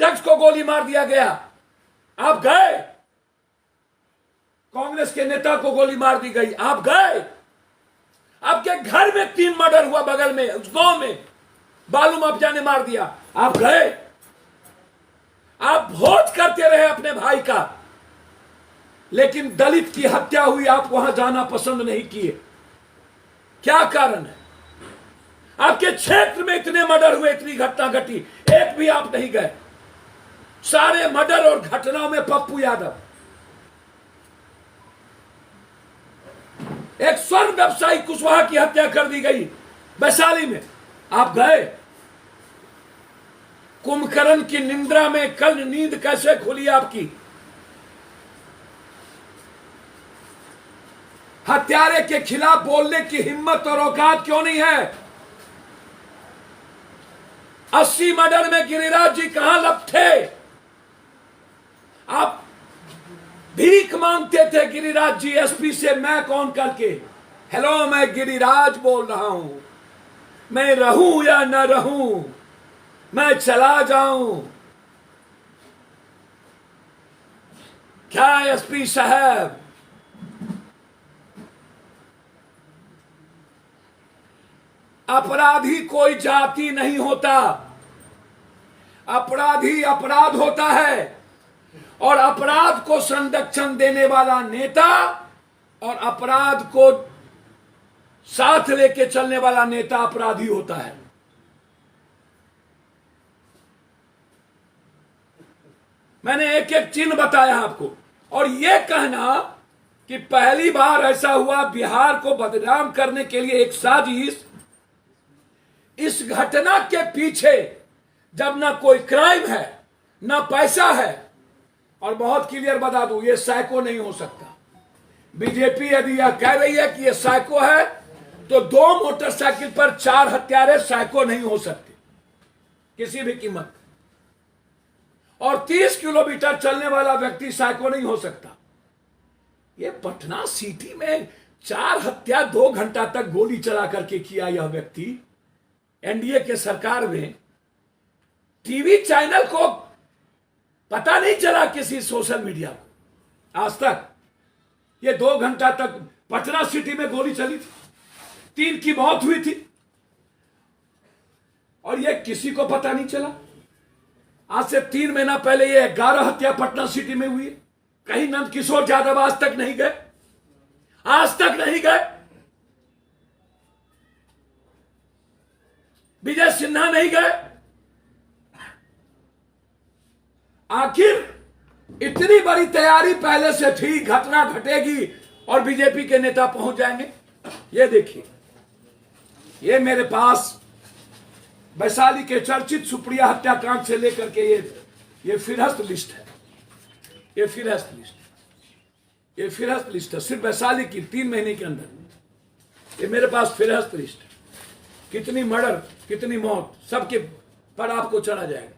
अध्यक्ष को गोली मार दिया गया, आप गए। कांग्रेस के नेता को गोली मार दी गई, आप गए। आपके घर में 3 मर्डर हुआ, बगल में उस गांव में बालू माफिया ने मार दिया, आप गए। आप भोज करते रहे अपने भाई का, लेकिन दलित की हत्या हुई, आप वहां जाना पसंद नहीं किए। क्या कारण है? आपके क्षेत्र में इतने मर्डर हुए, इतनी घटना घटी, एक भी आप नहीं गए। सारे मर्डर और घटनाओं में पप्पू यादव, एक स्वर्ण व्यवसायी कुशवाहा की हत्या कर दी गई वैशाली में, आप गए। कुंभकर्ण की निंद्रा में कल नींद कैसे खुली आपकी? हत्यारे के खिलाफ बोलने की हिम्मत और औकात क्यों नहीं है? 80 मर्डर में गिरिराज जी कहां लब थे? आप भीख मांगते थे गिरिराज जी एसपी से, मैं कौन करके, हेलो मैं गिरिराज बोल रहा हूं, मैं रहूं या न रहूं, मैं चला जाऊं। क्या एसपी साहब, अपराधी कोई जाति नहीं होता, अपराधी अपराध होता है, और अपराध को संरक्षण देने वाला नेता और अपराध को साथ लेके चलने वाला नेता अपराधी होता है। मैंने एक एक चिन्ह बताया आपको, और यह कहना कि पहली बार ऐसा हुआ बिहार को बदनाम करने के लिए एक साजिश, इस घटना के पीछे जब ना कोई क्राइम है ना पैसा है, और बहुत क्लियर बता दूं, ये साइको नहीं हो सकता। बीजेपी यदि यह कह रही है कि ये साइको है, तो 2 मोटरसाइकिल पर 4 हत्यारे साइको नहीं हो सकते किसी भी कीमत, और 30 किलोमीटर चलने वाला व्यक्ति साइको नहीं हो सकता। ये पटना सिटी में 4 हत्या 2 घंटा तक गोली चला करके किया यह व्यक्ति, एनडीए के सरकार में टीवी चैनल को पता नहीं चला, किसी सोशल मीडिया को आज तक। ये 2 घंटा तक पटना सिटी में गोली चली थी, 3 की मौत हुई थी, और ये किसी को पता नहीं चला। आज से 3 महीना पहले ये 11 हत्या पटना सिटी में हुई है। कहीं नंद किशोर यादव आज तक नहीं गए, आज तक नहीं गए, विजय सिन्हा नहीं गए। आखिर इतनी बड़ी तैयारी पहले से थी, घटना घटेगी और बीजेपी के नेता पहुंच जाएंगे। ये देखिए, ये मेरे पास वैशाली के चर्चित सुप्रिया हत्याकांड से लेकर के ये फिरहस्त लिस्ट है, ये फिरहस्त लिस्ट है सिर्फ वैशाली की 3 महीने के अंदर। ये मेरे पास फिरहस्त लिस्ट है, कितनी मर्डर कितनी मौत सबके पर आपको चढ़ा जाएगा।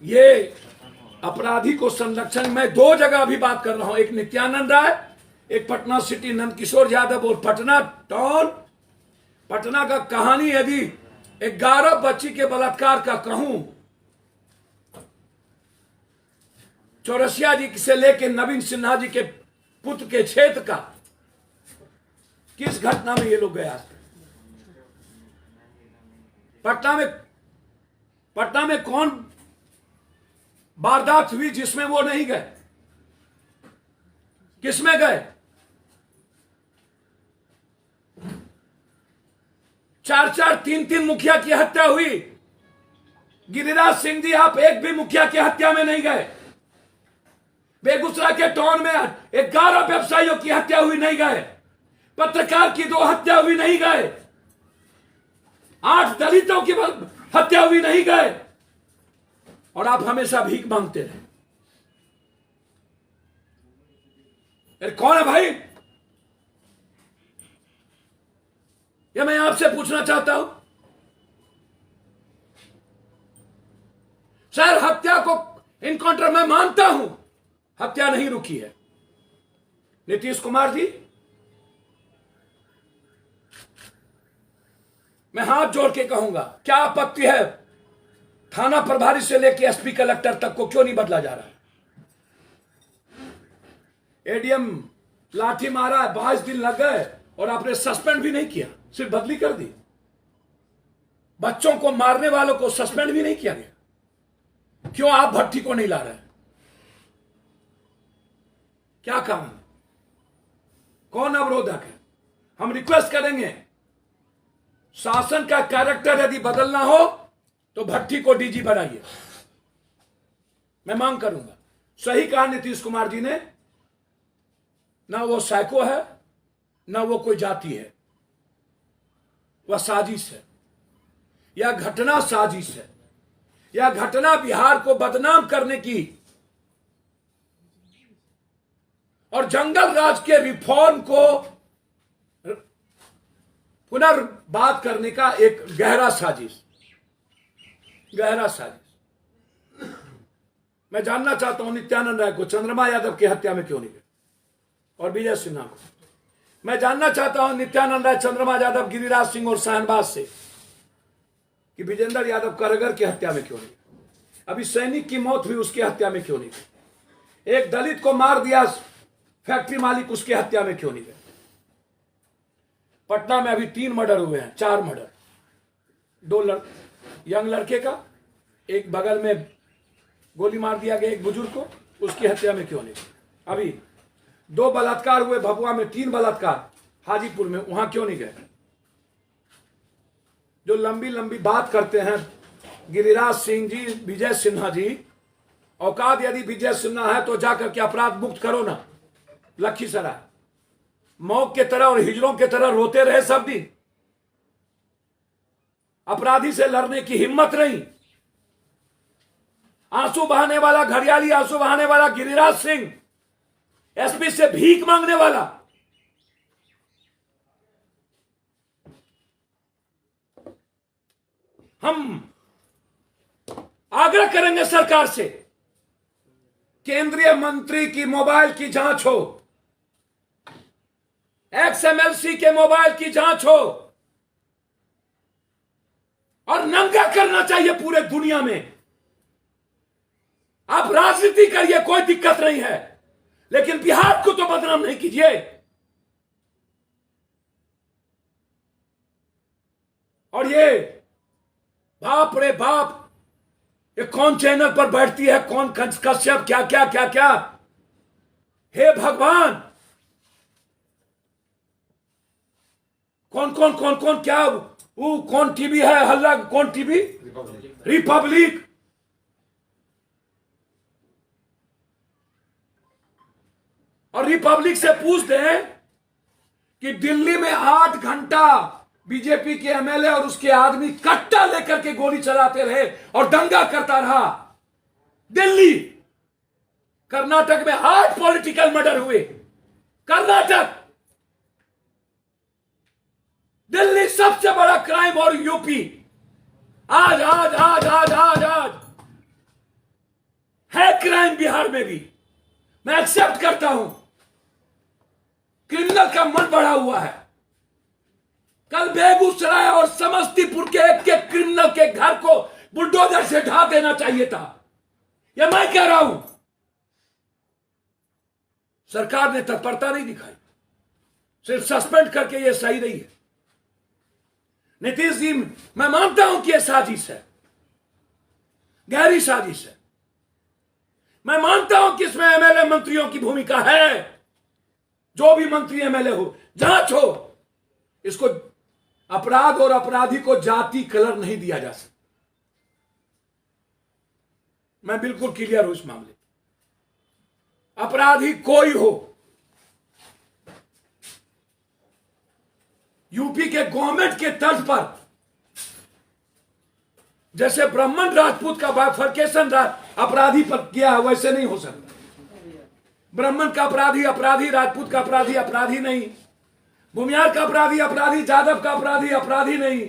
ये अपराधी को संरक्षण, मैं 2 जगह अभी बात कर रहा हूं, एक नित्यानंद राय, एक पटना सिटी नंद किशोर यादव, और पटना टाउन। पटना का कहानी यदि 11 बच्ची के बलात्कार का कहूं, चौरसिया जी से लेके नवीन सिन्हा जी के पुत्र के क्षेत्र का, किस घटना में ये लोग गया? पटना में कौन वारदात हुई जिसमें वो नहीं गए? किसमें गए? 4-4 3-3 मुखिया की हत्या हुई। गिरिराज सिंह जी, आप एक भी मुखिया की हत्या में नहीं गए। बेगूसराय के टाउन में 11 व्यवसायियों की हत्या हुई, नहीं गए। पत्रकार की 2 हत्या हुई, नहीं गए। 8 दलितों की हत्या हुई, नहीं गए। और आप हमेशा भीख मांगते रहे। अरे कौन है भाई? ये मैं आपसे पूछना चाहता हूं। सर, हत्या को इनकाउंटर मैं मानता हूं, हत्या नहीं रुकी है। नीतीश कुमार जी, मैं हाथ जोड़ के कहूंगा, क्या आपत्ति है थाना प्रभारी से लेकर एसपी कलेक्टर तक को क्यों नहीं बदला जा रहा है? एडीएम लाठी मारा, 22 दिन लग गए और आपने सस्पेंड भी नहीं किया, सिर्फ बदली कर दी। बच्चों को मारने वालों को सस्पेंड भी नहीं किया गया। क्यों आप भट्टी को नहीं ला रहे? क्या कारण? कौन अवरोधक है? हम रिक्वेस्ट करेंगे, शासन का कैरेक्टर यदि बदलना हो तो भट्टी को डीजी बनाइए। मैं मांग करूंगा। सही कहा नीतीश कुमार जी ने, ना वो साइको है ना वो कोई जाति है, वह साजिश है। यह घटना साजिश है। यह घटना बिहार को बदनाम करने की और जंगल राज के रिफॉर्म को पुनर्बात करने का एक गहरा साजिश। मैं जानना चाहता हूं नित्यानंद राय को चंद्रमा यादव की हत्या में क्यों नहीं गए, और विजय सिन्हा को। मैं जानना चाहता हूं नित्यानंद राय, चंद्रमा यादव, गिरिराज सिंह और शाहनवाज से कि विजेंद्र यादव करगर की हत्या में क्यों नहीं गए। अभी सैनिक की मौत हुई, उसकी हत्या में क्यों नहीं गए। एक दलित को मार दिया फैक्ट्री मालिक, उसकी हत्या में क्यों नहीं गए। पटना में अभी 3 मर्डर हुए हैं, 4 मर्डर। 2 यंग लड़के का, एक बगल में गोली मार दिया गया एक बुजुर्ग को, उसकी हत्या में क्यों नहीं गए। अभी 2 बलात्कार हुए भभुआ में, 3 बलात्कार हाजीपुर में, वहां क्यों नहीं गए। जो लंबी लंबी बात करते हैं गिरिराज सिंह जी, विजय सिन्हा जी, औकात यदि विजय सिन्हा है तो जाकर के अपराध मुक्त करो ना। लखीसराय मौत के तरह और हिजड़ों के तरह रोते रहे सब दिन, अपराधी से लड़ने की हिम्मत नहीं। आंसू बहाने वाला घड़ियाली, आंसू बहाने वाला गिरिराज सिंह, एसपी से भीख मांगने वाला। हम आग्रह करेंगे सरकार से, केंद्रीय मंत्री की मोबाइल की जांच हो, एक्सएमएलसी के मोबाइल की जांच हो, और नंगा करना चाहिए पूरे दुनिया में। आप राजनीति करिए, कोई दिक्कत नहीं है, लेकिन बिहार को तो बदनाम नहीं कीजिए। और ये बाप रे बाप, ये कौन चैनल पर बैठती है, कौन कश्यप, क्या क्या क्या क्या। हे भगवान, कौन कौन कौन कौन क्या, वो कौन टीवी है हल्ला, कौन टीवी, रिपब्लिक। और रिपब्लिक से पूछ दें कि दिल्ली में 8 घंटा बीजेपी के एमएलए और उसके आदमी कट्टा लेकर के गोली चलाते रहे और दंगा करता रहा। दिल्ली, कर्नाटक में 8 पॉलिटिकल मर्डर हुए। कर्नाटक, दिल्ली सबसे बड़ा क्राइम, और यूपी आज आज आज आज आज आज है क्राइम बिहार में भी। मैं एक्सेप्ट करता हूं, क्रिमिनल का मन बढ़ा हुआ है। कल बेगूसराय और समस्तीपुर के एक क्रिमिनल के घर को बुलडोजर से ढा देना चाहिए था। यह मैं कह रहा हूं। सरकार ने तत्परता नहीं दिखाई, सिर्फ सस्पेंड करके यह सही नहीं है। नीतीश जी, मैं मानता हूं कि यह साजिश है, गहरी साजिश है। मैं मानता हूं कि इसमें एमएलए मंत्रियों की भूमिका है। जो भी मंत्री एमएलए हो, जांच हो। इसको अपराध और अपराधी को जाति कलर नहीं दिया जा सकता। मैं बिल्कुल क्लियर हूं इस मामले। अपराधी कोई हो, यूपी के गवर्नमेंट के तर्ज पर जैसे ब्राह्मण राजपूत का बाइफर्केशन अपराधी पर किया है, वैसे नहीं हो सकता। ब्राह्मण का अपराधी अपराधी, राजपूत का अपराधी अपराधी नहीं, भूमियार का अपराधी अपराधी, जादव का अपराधी अपराधी नहीं।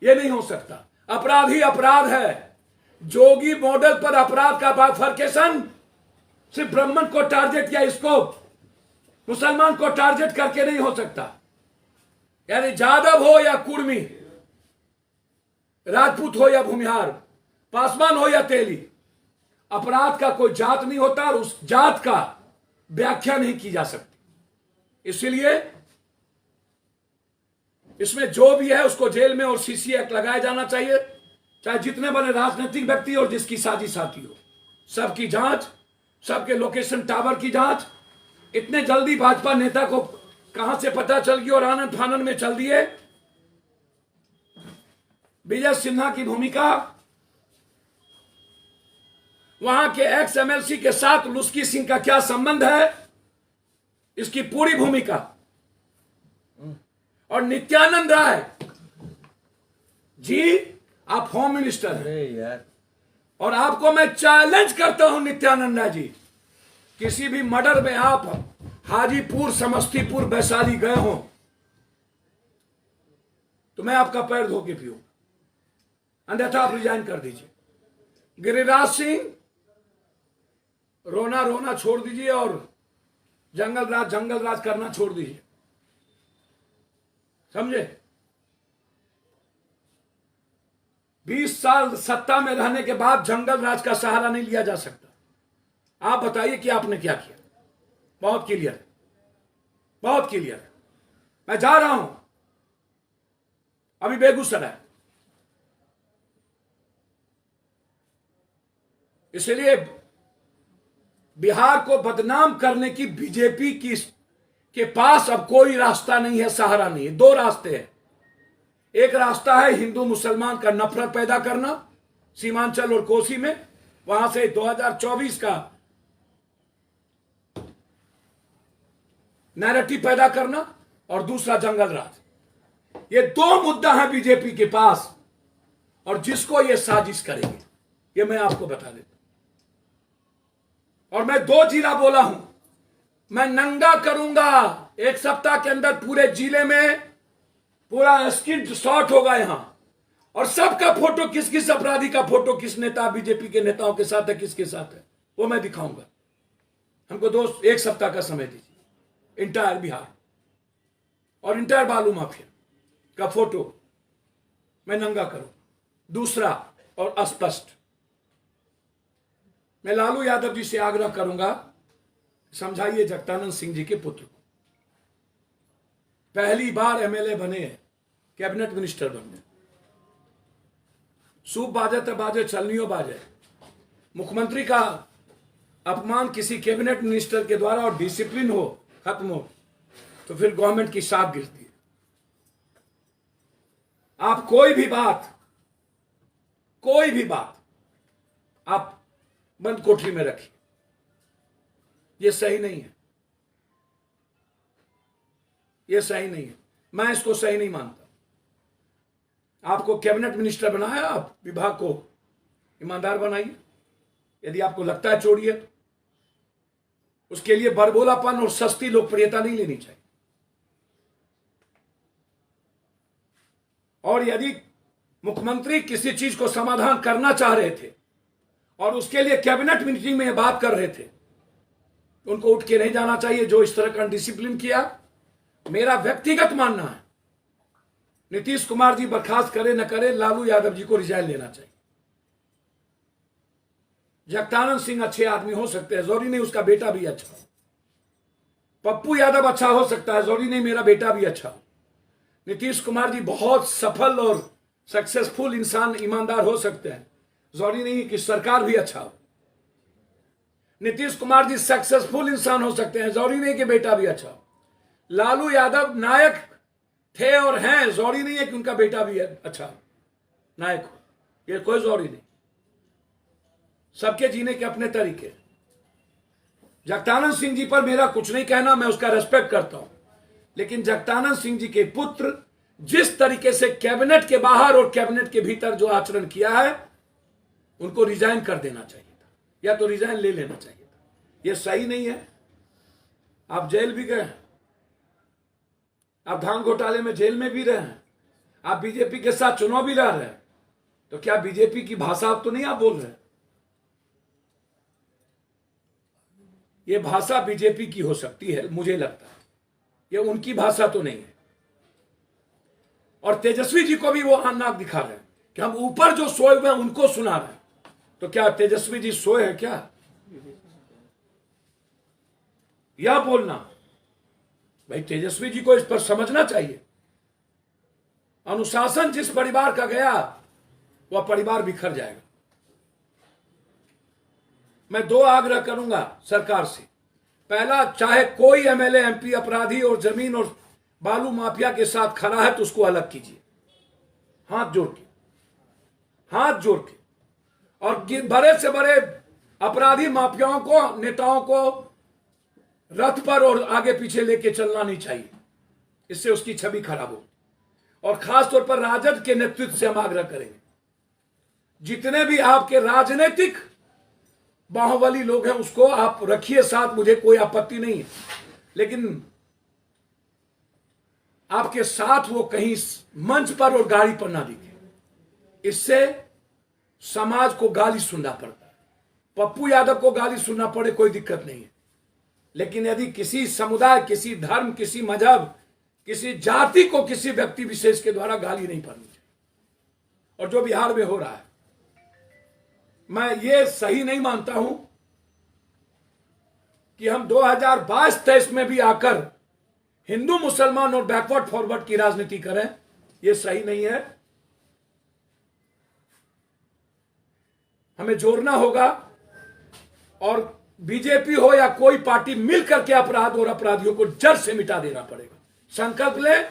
यह नहीं हो सकता। अपराधी अपराध है। जोगी मॉडल पर अपराध का बाइफर्केशन सिर्फ ब्राह्मण को टारगेट या इसको मुसलमान को टारगेट करके नहीं हो सकता। यानी जादव हो या कुर्मी, राजपूत हो या भूमिहार, पासवान हो या तेली, अपराध का कोई जात नहीं होता और उस जात का व्याख्या नहीं की जा सकती। इसलिए इसमें जो भी है उसको जेल में और सीसी एक्ट लगाया जाना चाहिए, चाहे जितने बड़े राजनीतिक व्यक्ति और जिसकी साजिश साथी हो, सबकी जांच, सबके लोकेशन टावर की जांच। इतने जल्दी भाजपा नेता को कहां से पता चल गया और आनंद फानंद में चल दिए। विजय सिन्हा की भूमिका, वहां के एक्स एमएलसी के साथ लुस्की सिंह का क्या संबंध है, इसकी पूरी भूमिका। और नित्यानंद राय जी, आप होम मिनिस्टर हैं यार, और आपको मैं चैलेंज करता हूं नित्यानंद राय जी, किसी भी मर्डर में आप हाजीपुर, समस्तीपुर, वैशाली गए हो तो मैं आपका पैर धो के पीऊं, अन्यथा आप रिजाइन कर दीजिए। गिरिराज सिंह, रोना रोना छोड़ दीजिए और जंगल राज करना छोड़ दीजिए, समझे। 20 साल सत्ता में रहने के बाद जंगल राज का सहारा नहीं लिया जा सकता। आप बताइए कि आपने क्या किया। बहुत क्लियर है, बहुत क्लियर है। मैं जा रहा हूं अभी बेगूसराय, इसलिए बिहार को बदनाम करने की बीजेपी के पास अब कोई रास्ता नहीं है, सहारा नहीं है। दो रास्ते हैं। एक रास्ता है हिंदू मुसलमान का नफरत पैदा करना सीमांचल और कोसी में, वहां से 2024 का नैरेटिव पैदा करना, और दूसरा जंगल राज। ये दो मुद्दा है बीजेपी के पास, और जिसको ये साजिश करेंगे ये मैं आपको बता देता हूं। और मैं 2 जिला बोला हूं, मैं नंगा करूंगा। 1 सप्ताह के अंदर पूरे जिले में पूरा स्क्रीन शॉट होगा यहां, और सबका फोटो, किस किस अपराधी का फोटो किस नेता बीजेपी के नेताओं के साथ है, किसके साथ है, वो मैं दिखाऊंगा। हमको 1 सप्ताह का समय दीजिए। इंटायर बिहार और इंटायर बालू माफिया का फोटो मैं नंगा करूं। दूसरा और स्पष्ट, मैं लालू यादव जी से आग्रह करूंगा, समझाइए जगदानंद सिंह जी के पुत्र को, पहली बार एमएलए बने हैं, कैबिनेट मिनिस्टर बन गए। सूप बाजे तो बाजे, चलनियो बाजे। मुख्यमंत्री का अपमान किसी कैबिनेट मिनिस्टर के द्वारा और डिसिप्लिन हो, खत्म हो, तो फिर गवर्नमेंट की साख गिरती है। आप कोई भी बात आप बंद कोठरी में रखिए, ये सही नहीं है, ये सही नहीं है। मैं इसको सही नहीं मानता। आपको कैबिनेट मिनिस्टर बनाया, आप विभाग को ईमानदार बनाइए। यदि आपको लगता है चोरी है, उसके लिए बरबोलापन और सस्ती लोकप्रियता नहीं लेनी चाहिए। और यदि मुख्यमंत्री किसी चीज को समाधान करना चाह रहे थे और उसके लिए कैबिनेट मीटिंग में बात कर रहे थे, तो उनको उठ के नहीं जाना चाहिए। जो इस तरह का डिसिप्लिन किया, मेरा व्यक्तिगत मानना है, नीतीश कुमार जी बर्खास्त करे न करे, लालू यादव जी को रिजाइन लेना चाहिए। जगदानंद सिंह अच्छे आदमी हो सकते हैं, जरूरी नहीं उसका बेटा भी अच्छा हो। पप्पू यादव अच्छा हो सकता है, जरूरी नहीं मेरा बेटा भी अच्छा हो। नीतीश कुमार जी बहुत सफल और सक्सेसफुल इंसान, ईमानदार हो सकते हैं, जरूरी नहीं कि सरकार भी अच्छा हो। नीतीश कुमार जी सक्सेसफुल इंसान हो सकते हैं, जरूरी नहीं कि बेटा भी अच्छा हो। लालू यादव नायक थे और हैं, जरूरी नहीं है कि उनका बेटा भी अच्छा नायक हो, ये कोई जरूरी नहीं। सबके जीने के अपने तरीके। जगदानंद सिंह जी पर मेरा कुछ नहीं कहना, मैं उसका रेस्पेक्ट करता हूं, लेकिन जगदानंद सिंह जी के पुत्र जिस तरीके से कैबिनेट के बाहर और कैबिनेट के भीतर जो आचरण किया है, उनको रिजाइन कर देना चाहिए था, या तो रिजाइन ले लेना चाहिए था। यह सही नहीं है। आप जेल भी गए, आप धान घोटाले में जेल में भी रहे हैं, आप बीजेपी के साथ चुनाव भी लड़ रहे हैं, तो क्या बीजेपी की भाषा आप तो नहीं आप बोल रहे हैं? ये भाषा बीजेपी की हो सकती है, मुझे लगता है, ये उनकी भाषा तो नहीं है। और तेजस्वी जी को भी वो नाक दिखा रहे हैं कि हम ऊपर जो सोए हुए हैं उनको सुना रहे हैं। तो क्या तेजस्वी जी सोए हैं क्या? यह बोलना, भाई तेजस्वी जी को इस पर समझना चाहिए। अनुशासन जिस परिवार का गया वह परिवार बिखर जाएगा। मैं दो आग्रह करूंगा सरकार से। पहला, चाहे कोई एमएलए एमपी अपराधी और जमीन और बालू माफिया के साथ खड़ा है तो उसको अलग कीजिए, हाथ जोड़ के, हाथ जोड़ के। और बड़े से बड़े अपराधी माफियाओं को, नेताओं को रथ पर और आगे पीछे लेके चलना नहीं चाहिए, इससे उसकी छवि खराब हो। और खास तौर पर राजद के नेतृत्व से हम आग्रह करेंगे, जितने भी आपके राजनीतिक बाहुबली लोग हैं उसको आप रखिए साथ, मुझे कोई आपत्ति नहीं है, लेकिन आपके साथ वो कहीं मंच पर और गाड़ी पर ना दिखे। इससे समाज को गाली सुनना पड़ता है। पप्पू यादव को गाली सुनना पड़े कोई दिक्कत नहीं है, लेकिन यदि किसी समुदाय, किसी धर्म, किसी मजहब, किसी जाति को किसी व्यक्ति विशेष के द्वारा गाली नहीं पड़नी चाहिए। और जो बिहार में हो रहा है, मैं ये सही नहीं मानता हूं कि हम 2022-23 में भी आकर हिंदू मुसलमान और बैकवर्ड फॉरवर्ड की राजनीति करें। ये सही नहीं है। हमें जोड़ना होगा और बीजेपी हो या कोई पार्टी मिलकर के अपराध और अपराधियों को जड़ से मिटा देना पड़ेगा। संकल्प ले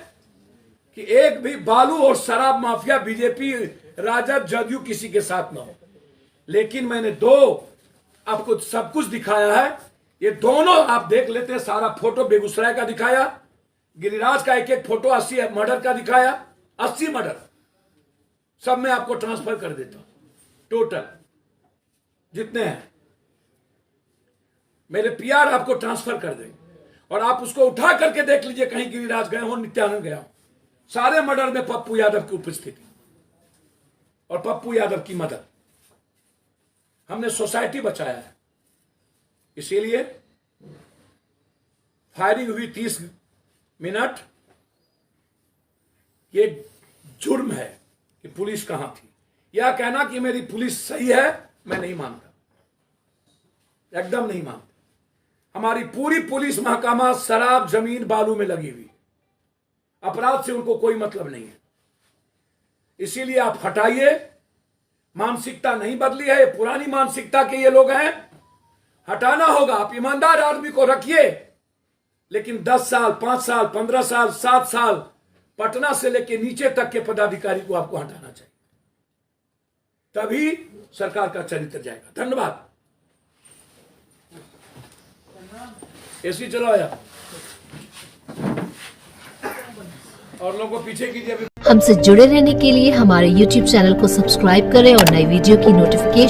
कि एक भी बालू और शराब माफिया बीजेपी, राजद, जदयू किसी के साथ ना हो। लेकिन मैंने दो आपको सब कुछ दिखाया है, ये दोनों आप देख लेते हैं। सारा फोटो बेगूसराय का दिखाया, गिरिराज का एक एक फोटो 80 मर्डर का दिखाया, 80 मर्डर सब मैं आपको ट्रांसफर कर देता हूं। टोटल जितने हैं मेरे पीआर आपको ट्रांसफर कर देंगे और आप उसको उठा करके देख लीजिए, कहीं गिरिराज गए हो, नित्यानंद गया हो, सारे मर्डर में पप्पू यादव की उपस्थिति और पप्पू यादव की मदद। हमने सोसाइटी बचाया है, इसीलिए फायरिंग हुई 30 मिनट। ये जुर्म है कि पुलिस कहां थी। यह कहना कि मेरी पुलिस सही है, मैं नहीं मानता, एकदम नहीं मानता। हमारी पूरी पुलिस महकमा शराब, जमीन, बालू में लगी हुई, अपराध से उनको कोई मतलब नहीं है। इसीलिए आप हटाइए। मानसिकता नहीं बदली है, पुरानी मानसिकता के ये लोग हैं, हटाना होगा। आप ईमानदार आदमी को रखिए, लेकिन 10 साल, 5 साल, 15 साल, 7 साल पटना से लेके नीचे तक के पदाधिकारी को आपको हटाना चाहिए, तभी सरकार का चरित्र जाएगा। धन्यवाद। एसी चलाओ यार, और लोगों को पीछे कीजिए। हमसे जुड़े रहने के लिए हमारे YouTube चैनल को सब्सक्राइब करें और नई वीडियो की नोटिफिकेशन